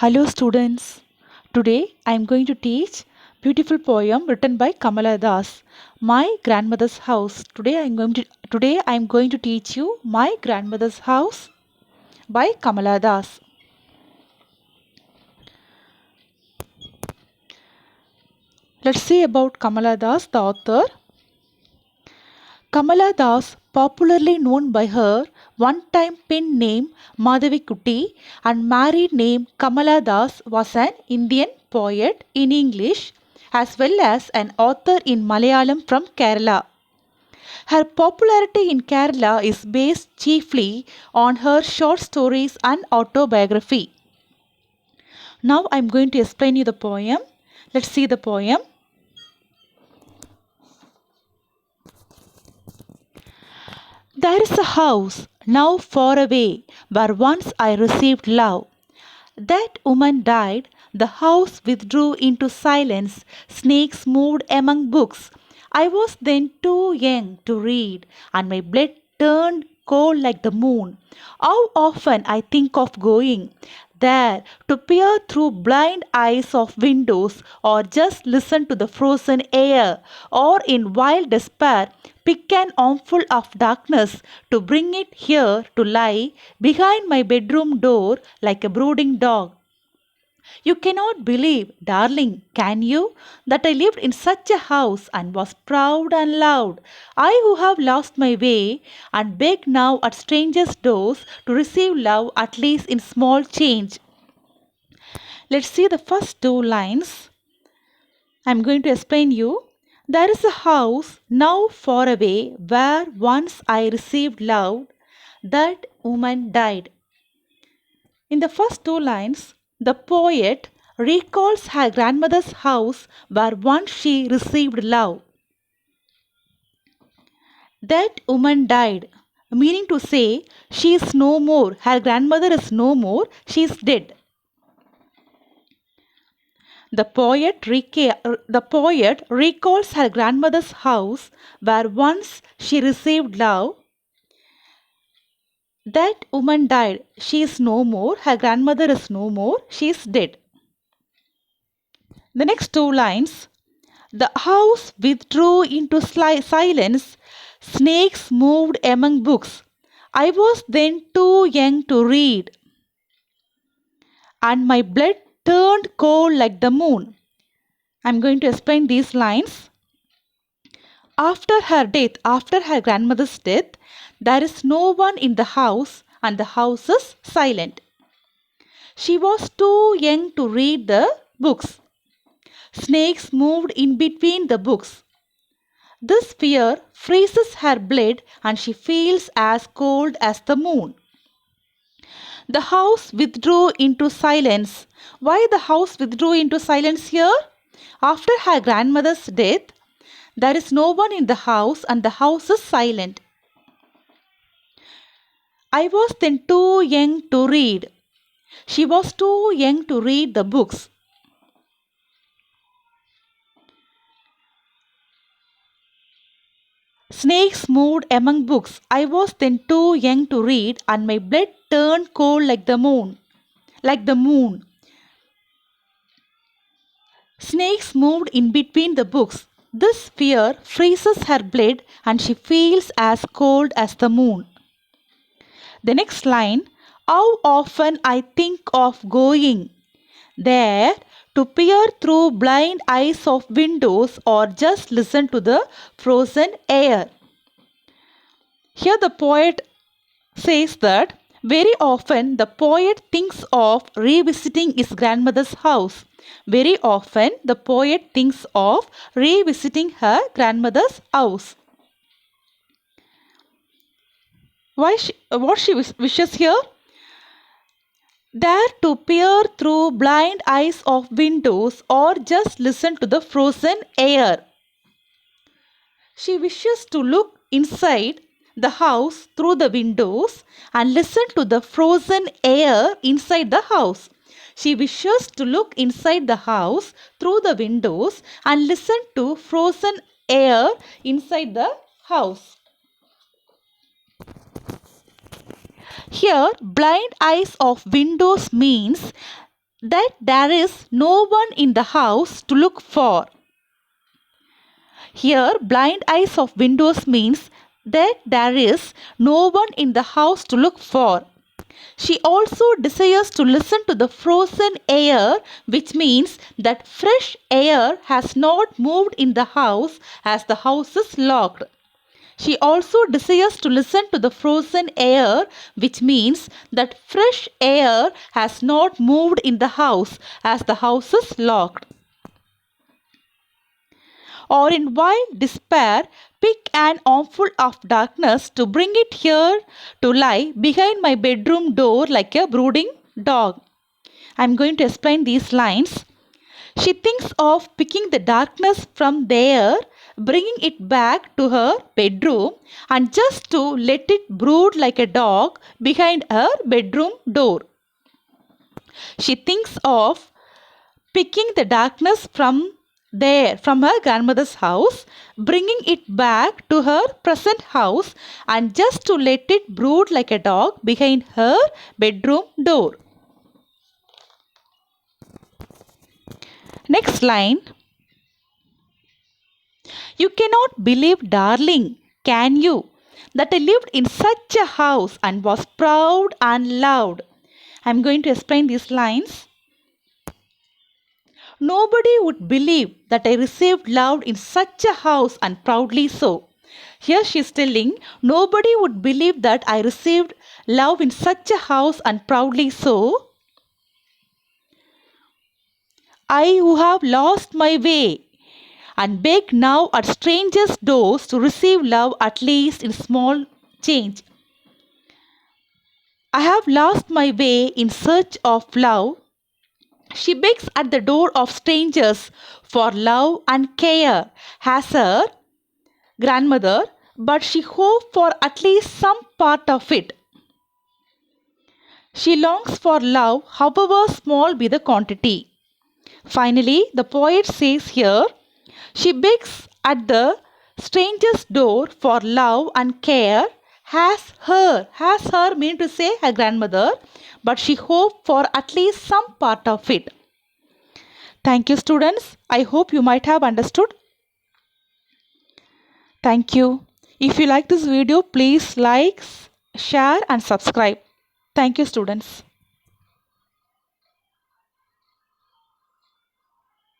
Hello students. Today I am going to teach beautiful poem written by Kamala Das. My grandmother's house. Today I am going to teach you My Grandmother's House by Kamala Das. Let's see about Kamala Das, the author. Kamala Das, popularly known by her one-time pen name Madhavikutty and married name Kamala Das, was an Indian poet in English as well as an author in Malayalam from Kerala. Her popularity in Kerala is based chiefly on her short stories and autobiography. Now I am going to explain you the poem. Let's see the poem. There is a house now far away where once I received love. That woman died, the house withdrew into silence, snakes moved among books. I was then too young to read, and my blood turned cold like the moon. How often I think of going there to peer through blind eyes of windows, or just listen to the frozen air, or in wild despair pick an armful of darkness to bring it here to lie behind my bedroom door like a brooding dog. You cannot believe, darling, can you, that I lived in such a house and was proud and loud. I who have lost my way and beg now at strangers' doors to receive love at least in small change. Let's see the first two lines. I'm going to explain you. There is a house now far away where once I received love. That woman died. In the first two lines, the poet recalls her grandmother's house where once she received love. That woman died, meaning to say she is no more, her grandmother is no more, she is dead. The poet recalls her grandmother's house where once she received love. That woman died, she is no more, her grandmother is no more, she is dead. The next two lines. The house withdrew into silence. Snakes moved among books. I was then too young to read, and my blood turned cold like the moon. I am going to explain these lines. After her grandmother's death, there is no one in the house, and the house is silent. She was too young to read the books. Snakes moved in between the books. This fear freezes her blood and she feels as cold as the moon. The house withdrew into silence. Why the house withdrew into silence here? After her grandmother's death, there is no one in the house and the house is silent. I was then too young to read. She was too young to read the books. Snakes moved among books. I was then too young to read, and my blood turned cold like the moon. Snakes moved in between the books. This fear freezes her blood, and she feels as cold as the moon. The next line. How often I think of going there to peer through blind eyes of windows or just listen to the frozen air. Here the poet says that very often the poet thinks of revisiting his grandmother's house. Very often the poet thinks of revisiting her grandmother's house. What she wishes here? There to peer through blind eyes of windows or just listen to the frozen air. She wishes to look inside the house through the windows and listen to the frozen air inside the house. She wishes to look inside the house through the windows and listen to frozen air inside the house. Here, blind eyes of windows means that there is no one in the house to look for. Here, blind eyes of windows means that there is no one in the house to look for. She also desires to listen to the frozen air, which means that fresh air has not moved in the house as the house is locked. She also desires to listen to the frozen air, which means that fresh air has not moved in the house as the house is locked. Or in wild despair, pick an armful of darkness to bring it here to lie behind my bedroom door like a brooding dog. I am going to explain these lines. She thinks of picking the darkness from there, bringing it back to her bedroom, and just to let it brood like a dog behind her bedroom door. She thinks of picking the darkness from her grandmother's house, bringing it back to her present house, and just to let it brood like a dog behind her bedroom door. Next line. You cannot believe, darling, can you, that I lived in such a house and was proud and loud. I am going to explain these lines. Nobody would believe that I received love in such a house and proudly so. Here she is telling, nobody would believe that I received love in such a house and proudly so. I who have lost my way and beg now at strangers' doors to receive love at least in small change. I have lost my way in search of love. She begs at the door of strangers for love and care as her grandmother, but she hopes for at least some part of it. She longs for love, however small be the quantity. Finally, the poet says here, she begs at the stranger's door for love and care has her mean to say her grandmother, but she hopes for at least some part of it. Thank you, students. I hope you might have understood. Thank you. If you like this video, please like, share and subscribe. Thank you, students.